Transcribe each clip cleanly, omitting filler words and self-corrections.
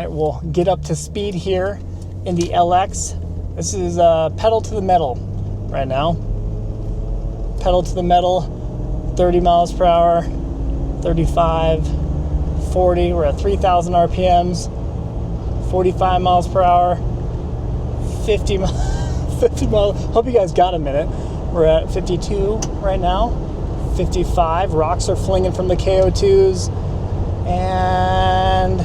right, we'll get up to speed here in the LX. This is pedal to the metal right now. Pedal to the metal, 30 miles per hour, 35, 40. We're at 3,000 RPMs, 45 miles per hour, 50 miles. Hope you guys got a minute. We're at 52 right now, 55. Rocks are flinging from the KO2s, and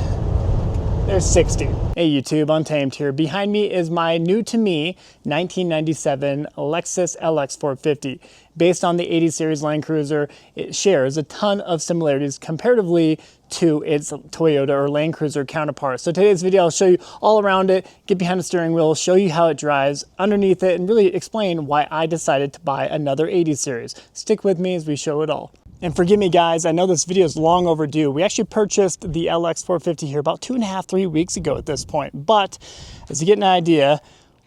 there's 60. Hey YouTube, Untamed here. Behind me is my new to me 1997 Lexus LX450. Based on the 80 series Land Cruiser, it shares a ton of similarities comparatively to its Toyota or Land Cruiser counterpart. So today's video, I'll show you all around it, get behind the steering wheel, show you how it drives underneath it, and really explain why I decided to buy another 80 series. Stick with me as we show it all. And forgive me guys, I know this video is long overdue. We actually purchased the LX450 here about 2.5, 3 weeks ago at this point. But as you get an idea,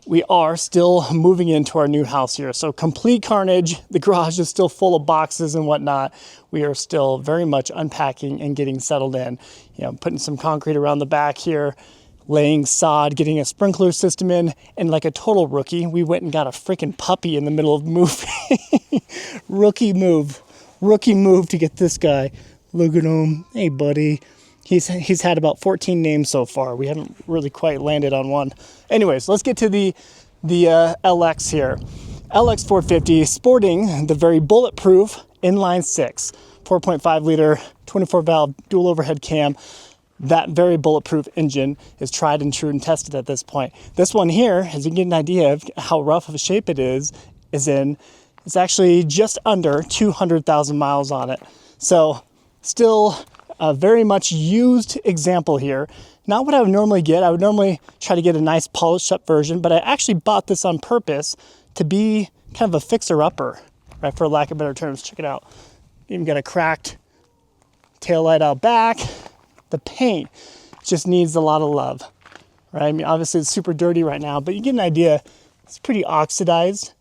we are still moving into our new house here. So complete carnage. The garage is still full of boxes and whatnot. We are still very much unpacking and getting settled in. You know, putting some concrete around the back here, laying sod, getting a sprinkler system in, and like a total rookie, we went and got a freaking puppy in the middle of moving. Rookie move to get this guy. Look at him. Hey, buddy. He's had about 14 names so far. We haven't really quite landed on one. Anyways, let's get to the LX here. LX450 sporting the very bulletproof inline 6, 4.5 liter, 24 valve dual overhead cam. That very bulletproof engine is tried and true and tested at this point. This one here, as you can get an idea of how rough of a shape it is it's actually just under 200,000 miles on it. So still a very much used example here. Not what I would normally get. I would normally try to get a nice polished up version, but I actually bought this on purpose to be kind of a fixer-upper, right, for lack of better terms. Check it out. Even got a cracked taillight out back. The paint just needs a lot of love, right? I mean, obviously it's super dirty right now, but you get an idea. It's pretty oxidized.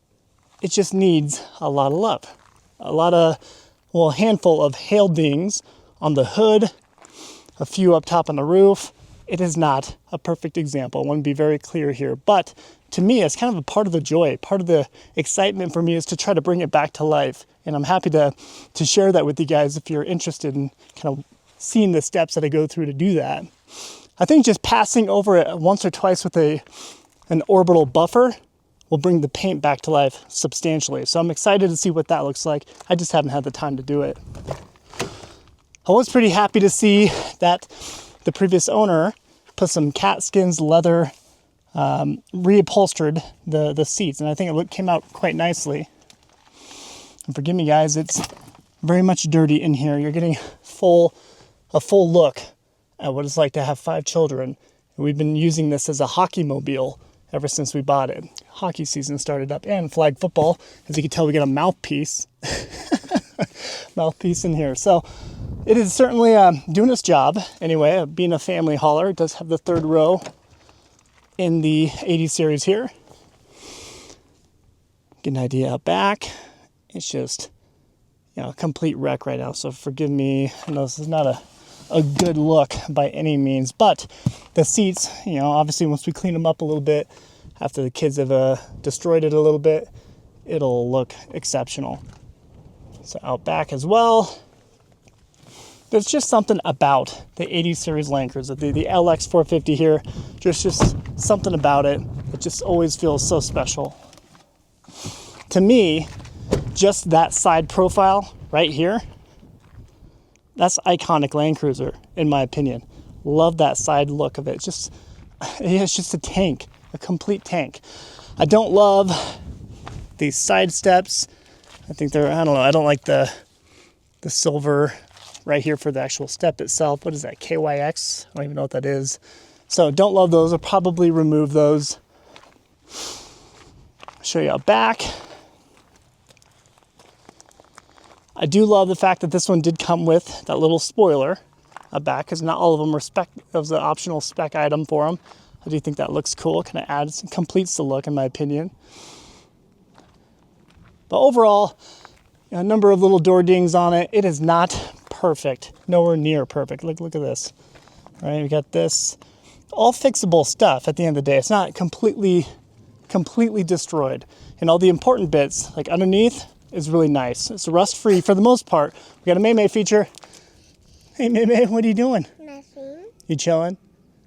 It just needs a lot of love. A handful of hail dings on the hood, a few up top on the roof. It is not a perfect example. I want to be very clear here, but to me, it's kind of a part of the joy. Part of the excitement for me is to try to bring it back to life. And I'm happy to share that with you guys if you're interested in kind of seeing the steps that I go through to do that. I think just passing over it once or twice with an orbital buffer will bring the paint back to life substantially. So I'm excited to see what that looks like. I just haven't had the time to do it. I was pretty happy to see that the previous owner put some cat skins leather, reupholstered the seats, and I think it came out quite nicely. And forgive me guys, it's very much dirty in here. You're getting a full look at what it's like to have 5 children. And we've been using this as a hockey mobile ever since we bought it. Hockey season started up, and flag football. As you can tell, we got a mouthpiece in here. So it is certainly doing its job. Anyway, being a family hauler, it does have the 3rd row in the 80 series here. Get an idea out back. It's just, a complete wreck right now. So forgive me. I know this is not a good look by any means, but the seats, obviously once we clean them up a little bit, after the kids have destroyed it a little bit, it'll look exceptional. So out back as well. There's just something about the 80 series Land Cruiser, the LX450 here. Just something about it that just always feels so special. To me, just that side profile right here, that's iconic Land Cruiser, in my opinion. Love that side look of it. It's just a tank, a complete tank. I don't love these side steps. I think I don't like the silver right here for the actual step itself. What is that, KYX? I don't even know what that is. So don't love those. I'll probably remove those. I'll show you out back. I do love the fact that this one did come with that little spoiler out back, because not all of them was an optional spec item for them. I do think that looks cool. Kind of completes the look, in my opinion. But overall, a number of little door dings on it. It is not perfect, nowhere near perfect. Look at this. All right, we got this all fixable stuff at the end of the day. It's not completely destroyed. And all the important bits, like underneath, is really nice. It's rust-free for the most part. We got a May May feature. Hey May May, what are you doing? Nothing. You chilling?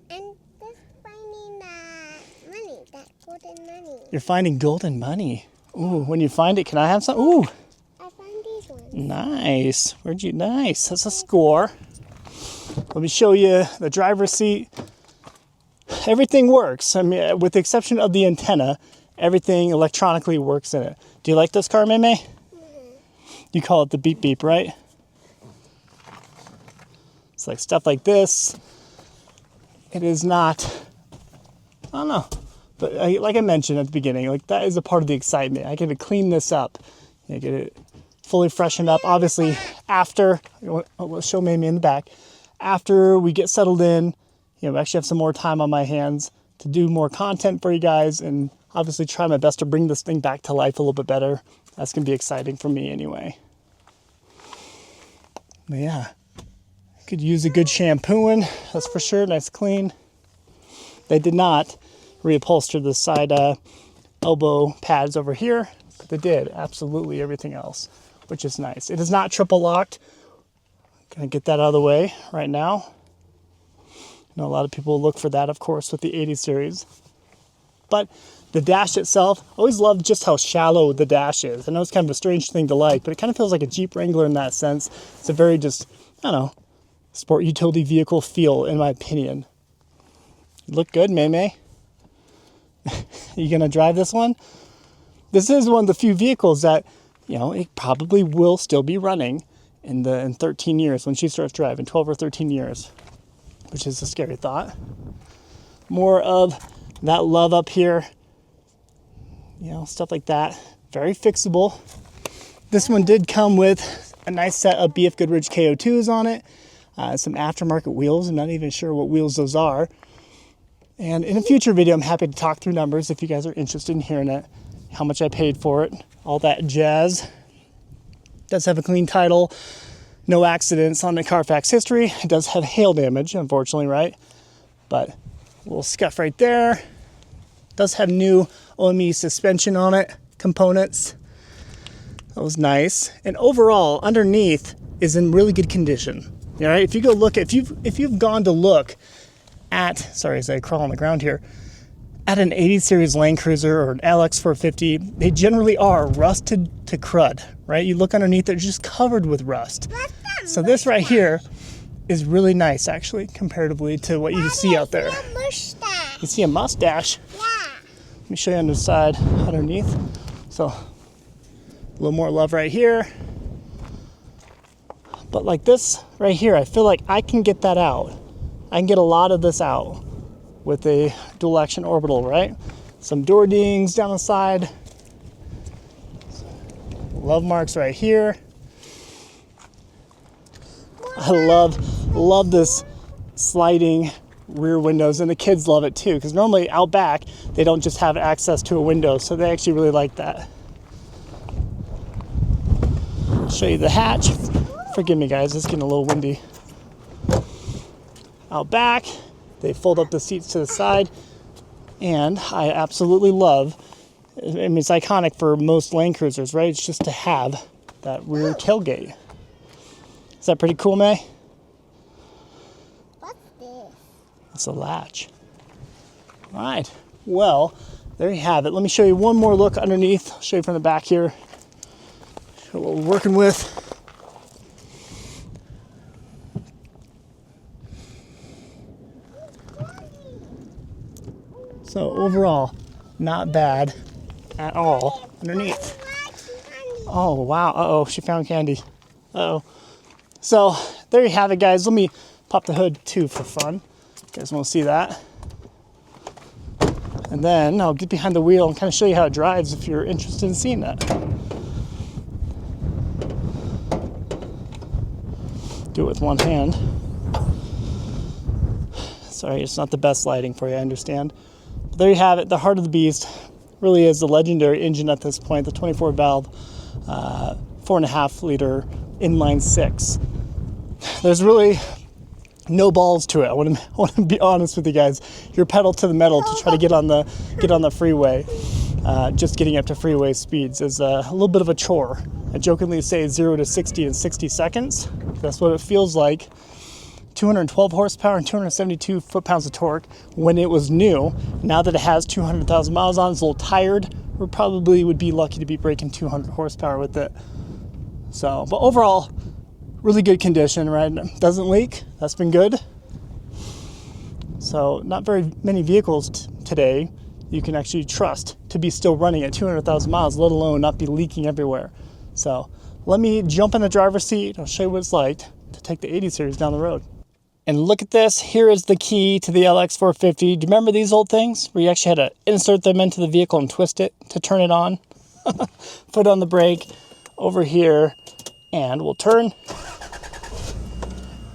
And just finding money, that golden money. You're finding golden money. Ooh, when you find it, can I have some? Ooh, I found these ones. nice. Nice, that's a score. Let me show you the driver's seat. Everything works. I mean, with the exception of the antenna, everything electronically works in it. Do you like this car, May May? You call it the beep beep, right? It's like stuff like this. It is not, I don't know. But like I mentioned at the beginning, like that is a part of the excitement. I get to clean this up. I get it fully freshened up. Obviously, after, let's show May May in the back. After we get settled in, we actually have some more time on my hands to do more content for you guys and obviously try my best to bring this thing back to life a little bit better. That's going to be exciting for me anyway. But yeah, could use a good shampooing, that's for sure. Nice clean. They did not reupholster the side elbow pads over here, but they did absolutely everything else, which is nice. It is not triple locked. Gonna get that out of the way right now. I know a lot of people look for that, of course, with the 80 series. But the dash itself, I always loved just how shallow the dash is. I know it's kind of a strange thing to like, but it kind of feels like a Jeep Wrangler in that sense. It's a very just, I don't know, sport utility vehicle feel, in my opinion. You look good, May May. You gonna drive this one? This is one of the few vehicles that, it probably will still be running in 13 years when she starts driving, 12 or 13 years, which is a scary thought. More of that love up here, stuff like that. Very fixable. This one did come with a nice set of BF Goodrich KO2s on it, some aftermarket wheels. I'm not even sure what wheels those are. And in a future video, I'm happy to talk through numbers if you guys are interested in hearing it, how much I paid for it, all that jazz. It does have a clean title, no accidents on the Carfax history. It does have hail damage, unfortunately, right? But a little scuff right there. It does have new OME suspension on it, components. That was nice. And overall, underneath is in really good condition. All right, if you go look, if you've gone to look at, sorry, as I crawl on the ground here, at an 80 series landcruiser or an LX450, they generally are rusted to crud, right? You look underneath, they're just covered with rust. So this right here is really nice, actually, comparatively to what you see out there. You see a mustache? Yeah. Let me show you underside, underneath. So a little more love right here. But like this right here, I feel like I can get that out. I can get a lot of this out with a dual action orbital, right? Some door dings down the side. Love marks right here. I love this sliding rear windows, and the kids love it too, because normally out back they don't just have access to a window, so they actually really like that. I'll show you the hatch. Forgive me guys, it's getting a little windy. Out back, they fold up the seats to the side, and I absolutely love, I mean, it's iconic for most Land Cruisers, right? It's just to have that rear tailgate. Is that pretty cool, May? What's this? It's a latch. All right, well, there you have it. Let me show you one more look underneath. I'll show you from the back here. Show what we're working with. So overall, not bad at all underneath. Oh, wow. Uh-oh, she found candy. Uh-oh. So there you have it, guys. Let me pop the hood too for fun. You guys want to see that? And then I'll get behind the wheel and kind of show you how it drives if you're interested in seeing that. Do it with one hand. Sorry, it's not the best lighting for you, I understand. But there you have it. The heart of the beast really is the legendary engine at this point, the 24 valve, 4.5 liter inline 6. There's really no balls to it. I want to be honest with you guys. You're pedal to the metal to try to get on the freeway. Just getting up to freeway speeds is a little bit of a chore. I jokingly say 0 to 60 in 60 seconds. That's what it feels like. 212 horsepower and 272 foot-pounds of torque when it was new. Now that it has 200,000 miles on, it's a little tired. We probably would be lucky to be breaking 200 horsepower with it. So, but overall, really good condition, right? Doesn't leak. That's been good. So, not very many vehicles today you can actually trust to be still running at 200,000 miles, let alone not be leaking everywhere. So, let me jump in the driver's seat. I'll show you what it's like to take the 80 series down the road. And look at this. Here is the key to the LX450. Do you remember these old things where you actually had to insert them into the vehicle and twist it to turn it on? Foot on the brake over here, and we'll turn,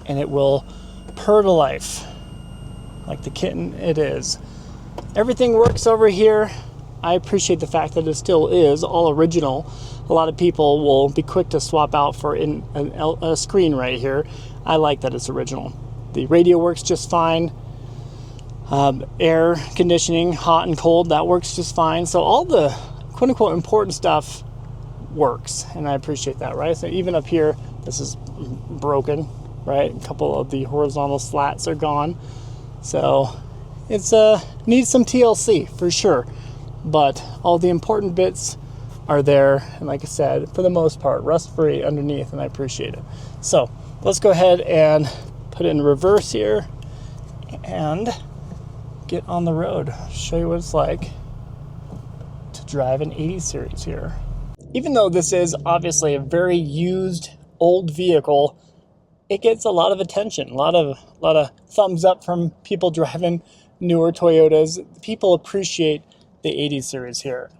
and it will purr to life like the kitten it is. Everything works over here. I appreciate the fact that it still is all original. A lot of people will be quick to swap out for a screen right here. I like that it's original. The radio works just fine. Air conditioning, hot and cold, that works just fine. So all the quote-unquote important stuff works, and I appreciate that, right? So even up here, this is broken, right? A couple of the horizontal slats are gone. So it's needs some TLC for sure, but all the important bits are there, and like I said, for the most part, rust-free underneath, and I appreciate it. So let's go ahead and put it in reverse here and get on the road. Show you what it's like to drive an 80 series here. Even though this is obviously a very used old vehicle, it gets a lot of attention, a lot of thumbs up from people driving newer Toyotas. People appreciate the 80 series here.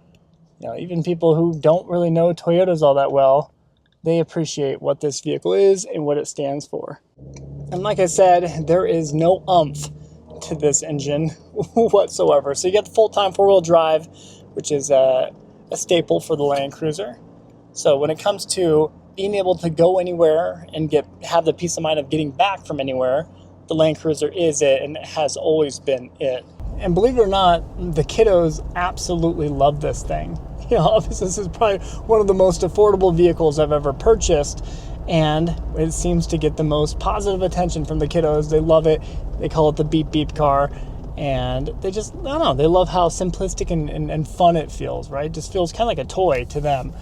You know, even people who don't really know Toyotas all that well, they appreciate what this vehicle is and what it stands for. And like I said, there is no umph to this engine whatsoever. So you get the full-time four-wheel drive, which is a staple for the Land Cruiser. So when it comes to being able to go anywhere and have the peace of mind of getting back from anywhere, the Land Cruiser is it, and it has always been it. And believe it or not, the kiddos absolutely love this thing. You know, obviously this is probably one of the most affordable vehicles I've ever purchased, and it seems to get the most positive attention from the kiddos. They love it. They call it the beep beep car, and they just, I don't know, they love how simplistic and fun it feels, right? It just feels kind of like a toy to them.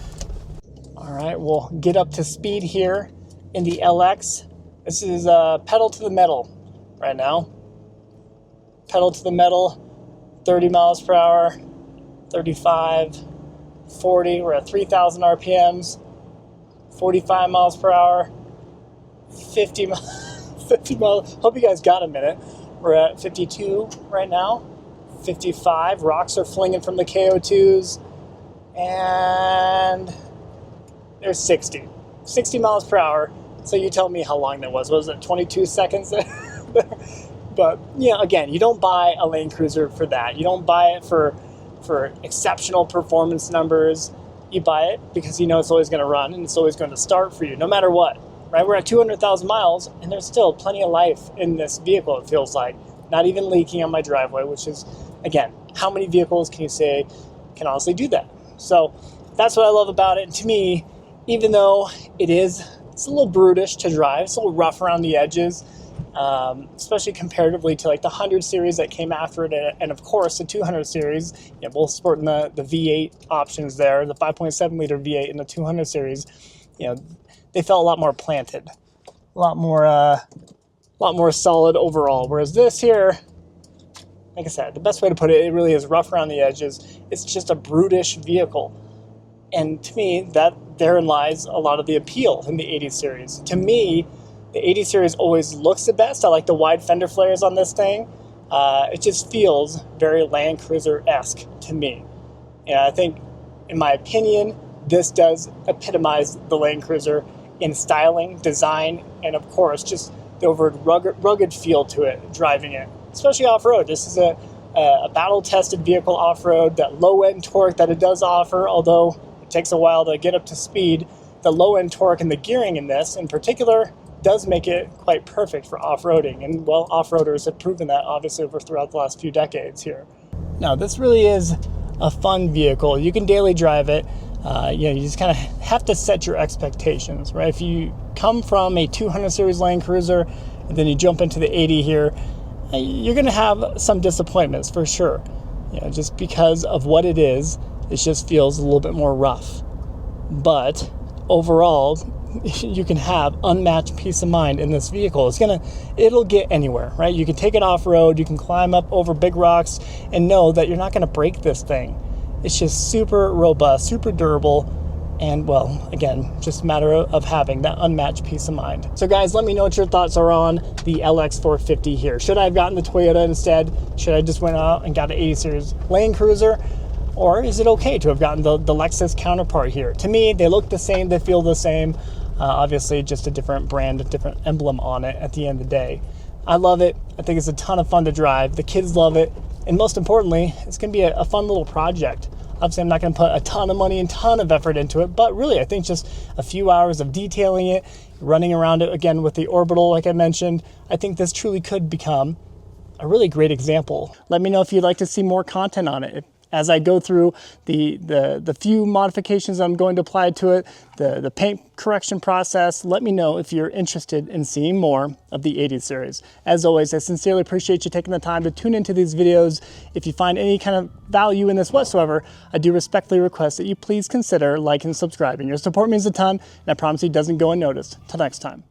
All right, we'll get up to speed here in the LX. This is pedal to the metal right now. Pedal to the metal, 30 miles per hour, 35, 40, we're at 3,000 RPMs, 45 miles per hour, 50 miles, hope you guys got a minute. We're at 52 right now, 55, rocks are flinging from the KO2s, and there's 60 miles per hour. So you tell me how long that was. Was it 22 seconds there? But, you know, again, you don't buy a Land Cruiser for that. You don't buy it for exceptional performance numbers. You buy it because you know it's always going to run and it's always going to start for you, no matter what. Right? We're at 200,000 miles, and there's still plenty of life in this vehicle, it feels like. Not even leaking on my driveway, which is, again, how many vehicles can you say can honestly do that? So that's what I love about it. And to me, even though it's a little brutish to drive, it's a little rough around the edges, especially comparatively to like the 100 series that came after it, and of course the 200 series, you know, both sporting the V8 options there, the 5.7 liter V8 and the 200 series. You know, they felt a lot more planted, a lot more solid overall. Whereas this here, like I said, the best way to put it, it really is rough around the edges. It's just a brutish vehicle, and to me, therein lies a lot of the appeal in the 80 series. To me, the 80 series always looks the best. I like the wide fender flares on this thing. It just feels very Land Cruiser-esque to me. And I think, in my opinion, this does epitomize the Land Cruiser in styling, design, and of course, just the rugged feel to it, driving it, especially off-road. This is a battle-tested vehicle off-road. That low-end torque that it does offer, although it takes a while to get up to speed, the low-end torque and the gearing in this, in particular, does make it quite perfect for off-roading. And well, off-roaders have proven that obviously over throughout the last few decades here. Now, this really is a fun vehicle. You can daily drive it. You just kind of have to set your expectations, right? If you come from a 200 series Land Cruiser and then you jump into the 80 here, you're going to have some disappointments for sure. Just because of what it is, it just feels a little bit more rough. But overall, you can have unmatched peace of mind in this vehicle. It'll get anywhere, right? You can take it off-road, you can climb up over big rocks and know that you're not going to break this thing. It's just super robust, super durable, and well, again, just a matter of having that unmatched peace of mind. So guys, let me know what your thoughts are on the LX450 here. Should I have gotten the Toyota instead? Should I just went out and got an 80 series Land Cruiser? Or is it okay to have gotten the Lexus counterpart here? To me, they look the same, they feel the same. Obviously, just a different brand, a different emblem on it at the end of the day. I love it. I think it's a ton of fun to drive. The kids love it. And most importantly, it's going to be a fun little project. Obviously, I'm not going to put a ton of money and ton of effort into it, but really, I think just a few hours of detailing it, running around it again with the orbital, like I mentioned, I think this truly could become a really great example. Let me know if you'd like to see more content on it. As I go through the few modifications I'm going to apply to it, the paint correction process, let me know if you're interested in seeing more of the 80 series. As always, I sincerely appreciate you taking the time to tune into these videos. If you find any kind of value in this whatsoever, I do respectfully request that you please consider liking and subscribing. Your support means a ton, and I promise you it doesn't go unnoticed. Till next time.